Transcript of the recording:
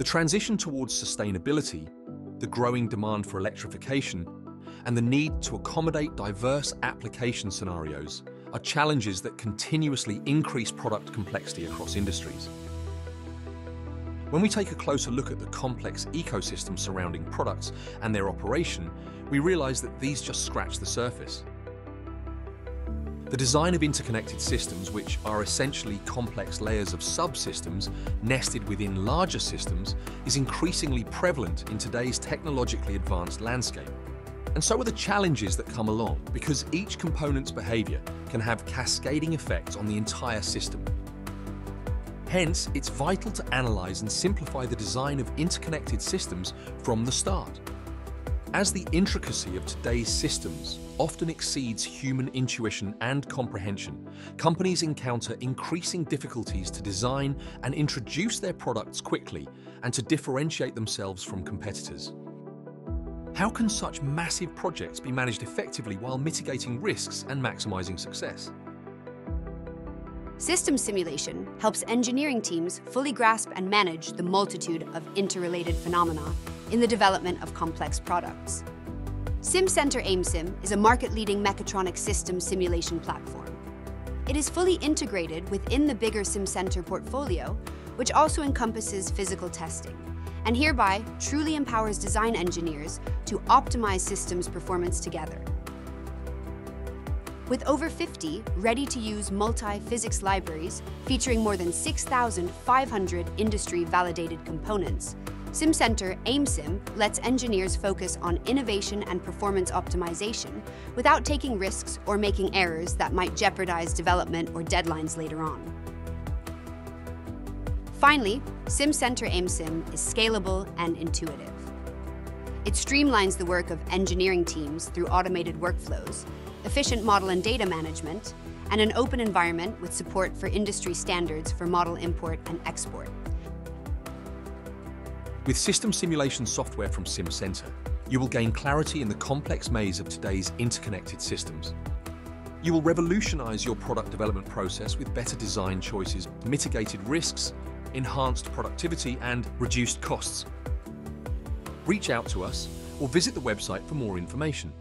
The transition towards sustainability, the growing demand for electrification, and the need to accommodate diverse application scenarios are challenges that continuously increase product complexity across industries. When we take a closer look at the complex ecosystem surrounding products and their operation, we realize that these just scratch the surface. The design of interconnected systems, which are essentially complex layers of subsystems nested within larger systems, is increasingly prevalent in today's technologically advanced landscape. And so are the challenges that come along, because each component's behavior can have cascading effects on the entire system. Hence, it's vital to analyze and simplify the design of interconnected systems from the start. As the intricacy of today's systems often exceeds human intuition and comprehension, companies encounter increasing difficulties to design and introduce their products quickly and to differentiate themselves from competitors. How can such massive projects be managed effectively while mitigating risks and maximizing success? System simulation helps engineering teams fully grasp and manage the multitude of interrelated phenomena in the development of complex products. SimCenter AimSim is a market-leading mechatronic system simulation platform. It is fully integrated within the bigger SimCenter portfolio, which also encompasses physical testing, and hereby truly empowers design engineers to optimize systems performance together. With over 50 ready-to-use multi-physics libraries featuring more than 6,500 industry-validated components, SimCenter AimSim lets engineers focus on innovation and performance optimization without taking risks or making errors that might jeopardize development or deadlines later on. Finally, SimCenter AimSim is scalable and intuitive. It streamlines the work of engineering teams through automated workflows, efficient model and data management, and an open environment with support for industry standards for model import and export. With system simulation software from SimCenter, you will gain clarity in the complex maze of today's interconnected systems. You will revolutionize your product development process with better design choices, mitigated risks, enhanced productivity, and reduced costs. Reach out to us or visit the website for more information.